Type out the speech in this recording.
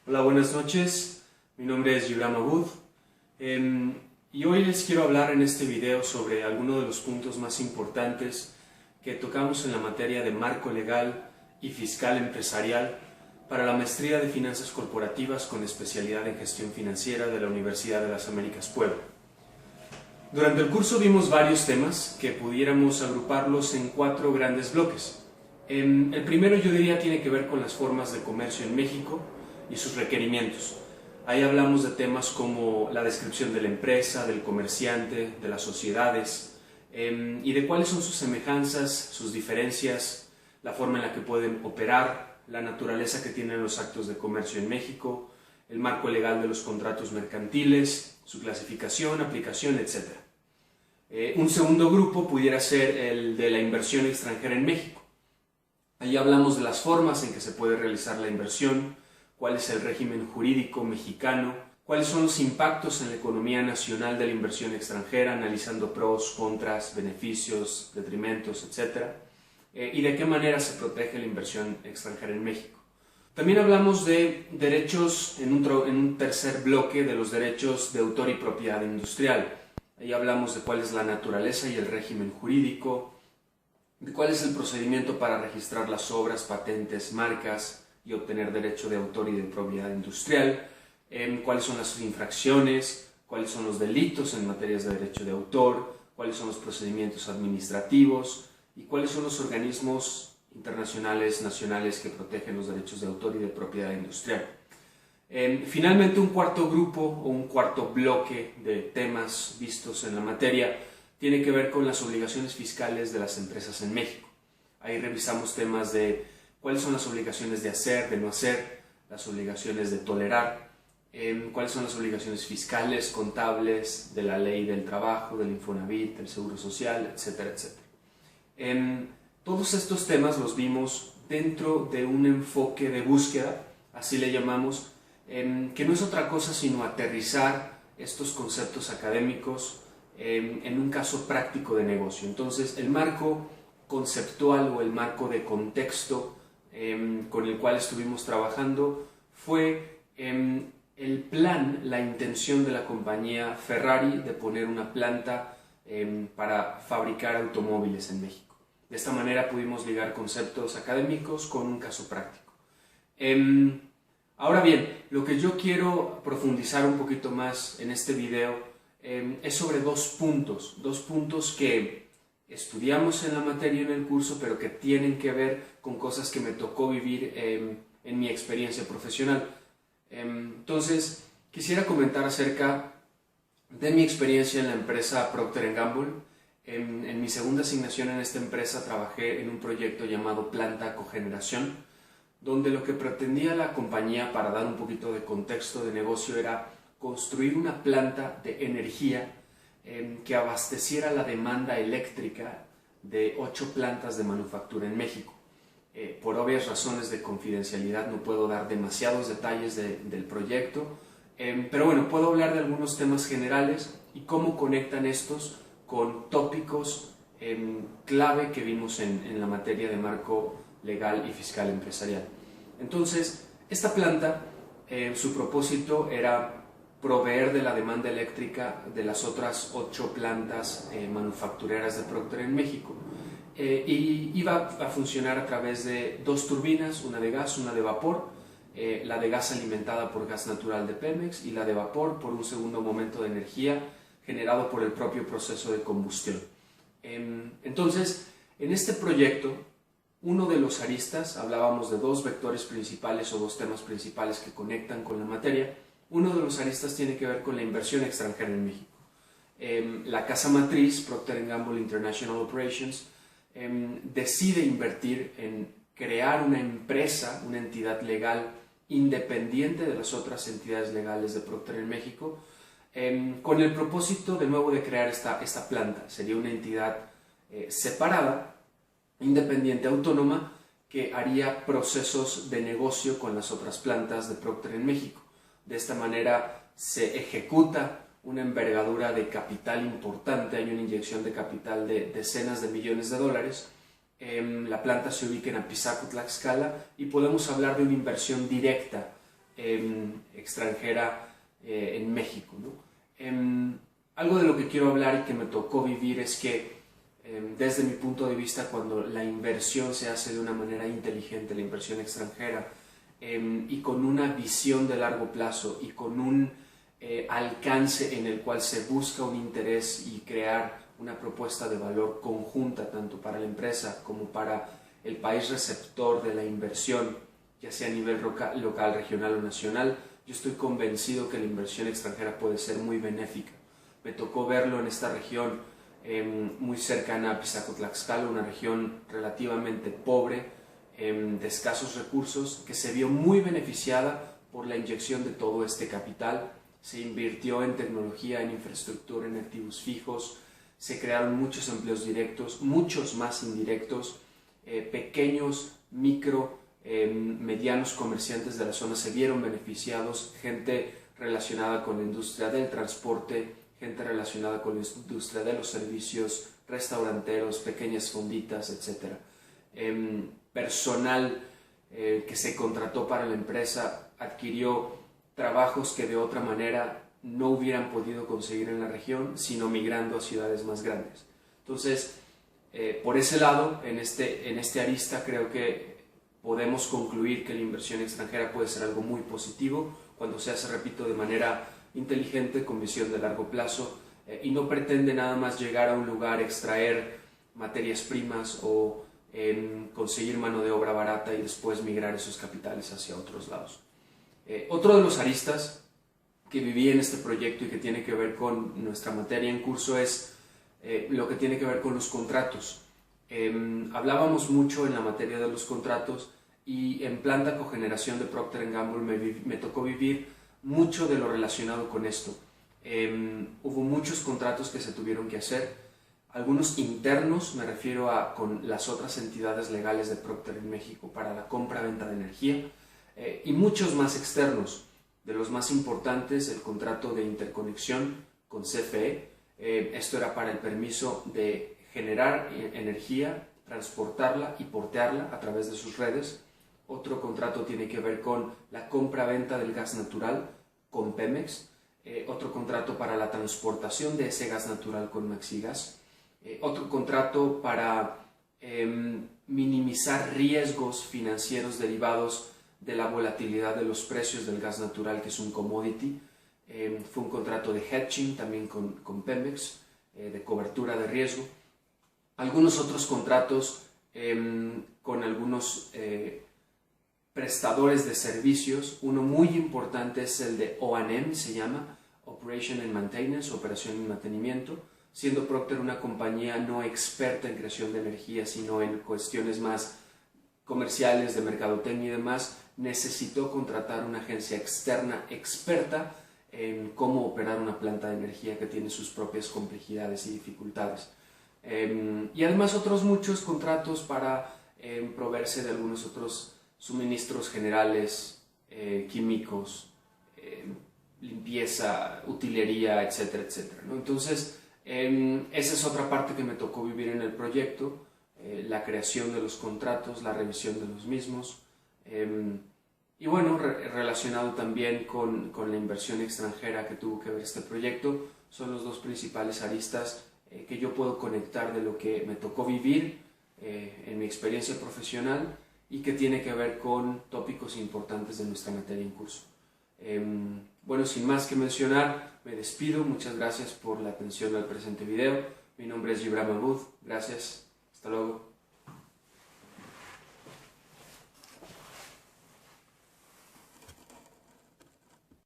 Hola, buenas noches. Mi nombre es Gibran Mahmoud y hoy les quiero hablar en este video sobre algunos de los puntos más importantes que tocamos en la materia de marco legal y fiscal empresarial para la maestría de Finanzas Corporativas con especialidad en Gestión Financiera de la Universidad de las Américas Puebla. Durante el curso vimos varios temas que pudiéramos agruparlos en 4 grandes bloques. El primero, yo diría, tiene que ver con las formas de comercio en México y sus requerimientos. Ahí hablamos de temas como la descripción de la empresa, del comerciante, de las sociedades y de cuáles son sus semejanzas, sus diferencias, la forma en la que pueden operar, la naturaleza que tienen los actos de comercio en México, el marco legal de los contratos mercantiles, su clasificación, aplicación, etc. Un segundo grupo pudiera ser el de la inversión extranjera en México. Ahí hablamos de las formas en que se puede realizar la inversión, cuál es el régimen jurídico mexicano, cuáles son los impactos en la economía nacional de la inversión extranjera, analizando pros, contras, beneficios, detrimentos, etc. Y de qué manera se protege la inversión extranjera en México. También hablamos de derechos en un tercer bloque, de los derechos de autor y propiedad industrial. Ahí hablamos de cuál es la naturaleza y el régimen jurídico, de cuál es el procedimiento para registrar las obras, patentes, marcas y obtener derecho de autor y de propiedad industrial, cuáles son las infracciones, cuáles son los delitos en materias de derecho de autor, cuáles son los procedimientos administrativos y cuáles son los organismos internacionales, nacionales que protegen los derechos de autor y de propiedad industrial. Finalmente, un cuarto grupo o un cuarto bloque de temas vistos en la materia tiene que ver con las obligaciones fiscales de las empresas en México. Ahí revisamos temas de cuáles son las obligaciones de hacer, de no hacer, las obligaciones de tolerar, cuáles son las obligaciones fiscales, contables, de la ley del trabajo, del Infonavit, del Seguro Social, etcétera, etcétera. Todos estos temas los vimos dentro de un enfoque de búsqueda, así le llamamos, que no es otra cosa sino aterrizar estos conceptos académicos en un caso práctico de negocio. Entonces, el marco conceptual o el marco de contexto con el cual estuvimos trabajando fue el plan, la intención de la compañía Ferrari de poner una planta para fabricar automóviles en México. De esta manera pudimos ligar conceptos académicos con un caso práctico. Ahora bien, lo que yo quiero profundizar un poquito más en este video es sobre dos puntos que estudiamos en la materia en el curso, pero que tienen que ver con cosas que me tocó vivir en mi experiencia profesional. Entonces, quisiera comentar acerca de mi experiencia en la empresa Procter & Gamble. En mi segunda asignación en esta empresa trabajé en un proyecto llamado Planta Cogeneración, donde lo que pretendía la compañía, para dar un poquito de contexto de negocio, era construir una planta de energía que abasteciera la demanda eléctrica de 8 plantas de manufactura en México. Por obvias razones de confidencialidad no puedo dar demasiados detalles del proyecto, pero bueno, puedo hablar de algunos temas generales y cómo conectan estos con tópicos clave que vimos en la materia de marco legal y fiscal empresarial. Entonces, esta planta, su propósito era proveer de la demanda eléctrica de las otras 8 plantas manufactureras de Procter en México, y iba a funcionar a través de 2 turbinas, una de gas, una de vapor, la de gas alimentada por gas natural de Pemex y la de vapor por un segundo momento de energía generado por el propio proceso de combustión. Entonces, en este proyecto, uno de los aristas, hablábamos de 2 vectores principales o 2 temas principales que conectan con la materia. Uno de los aristas tiene que ver con la inversión extranjera en México. La casa matriz, Procter & Gamble International Operations, decide invertir en crear una empresa, una entidad legal independiente de las otras entidades legales de Procter en México, con el propósito de nuevo de crear esta planta. Sería una entidad separada, independiente, autónoma, que haría procesos de negocio con las otras plantas de Procter en México. De esta manera se ejecuta una envergadura de capital importante, hay una inyección de capital de decenas de millones de dólares. La planta se ubica en Apizaco, Tlaxcala, y podemos hablar de una inversión directa extranjera en México, ¿no? Algo de lo que quiero hablar y que me tocó vivir es que desde mi punto de vista, cuando la inversión se hace de una manera inteligente, la inversión extranjera, y con una visión de largo plazo y con un alcance en el cual se busca un interés y crear una propuesta de valor conjunta tanto para la empresa como para el país receptor de la inversión, ya sea a nivel local, regional o nacional, yo estoy convencido que la inversión extranjera puede ser muy benéfica. Me tocó verlo en esta región muy cercana a Pisaco-Tlaxcala, una región relativamente pobre, de escasos recursos, que se vio muy beneficiada por la inyección de todo este capital. Se invirtió en tecnología, en infraestructura, en activos fijos, se crearon muchos empleos directos, muchos más indirectos, pequeños, micro, medianos comerciantes de la zona se vieron beneficiados, gente relacionada con la industria del transporte, gente relacionada con la industria de los servicios, restauranteros, pequeñas fonditas, etc. Personal que se contrató para la empresa adquirió trabajos que de otra manera no hubieran podido conseguir en la región, sino migrando a ciudades más grandes. Entonces, por ese lado, en este arista, creo que podemos concluir que la inversión extranjera puede ser algo muy positivo cuando se hace, repito, de manera inteligente, con visión de largo plazo, y no pretende nada más llegar a un lugar, extraer materias primas o conseguir mano de obra barata y después migrar esos capitales hacia otros lados. Otro de los aristas que viví en este proyecto y que tiene que ver con nuestra materia en curso es lo que tiene que ver con los contratos. Hablábamos mucho en la materia de los contratos y en planta cogeneración de Procter & Gamble me tocó vivir mucho de lo relacionado con esto. Hubo muchos contratos que se tuvieron que hacer, algunos internos, me refiero a con las otras entidades legales de Procter en México para la compra-venta de energía, y muchos más externos. De los más importantes, el contrato de interconexión con CFE. Esto era para el permiso de generar energía, transportarla y portearla a través de sus redes. Otro contrato tiene que ver con la compra-venta del gas natural con Pemex. Otro contrato para la transportación de ese gas natural con Maxigas. Otro contrato para minimizar riesgos financieros derivados de la volatilidad de los precios del gas natural, que es un commodity. Fue un contrato de hedging también con Pemex, de cobertura de riesgo. Algunos otros contratos con algunos prestadores de servicios. Uno muy importante es el de O&M, se llama Operation and Maintenance, operación y mantenimiento, siendo Procter una compañía no experta en creación de energía, sino en cuestiones más comerciales, de mercadotecnia y demás, necesitó contratar una agencia externa experta en cómo operar una planta de energía que tiene sus propias complejidades y dificultades. Y además otros muchos contratos para proveerse de algunos otros suministros generales, químicos, limpieza, utilería, etcétera, etcétera, ¿no? Entonces, esa es otra parte que me tocó vivir en el proyecto, la creación de los contratos, la revisión de los mismos, y bueno, relacionado también con la inversión extranjera que tuvo que ver este proyecto, son los dos principales aristas que yo puedo conectar de lo que me tocó vivir en mi experiencia profesional y que tiene que ver con tópicos importantes de nuestra materia en curso. Bueno, sin más que mencionar, me despido. Muchas gracias por la atención al presente video. Mi nombre es Gibran Mahmoud. Gracias. Hasta luego.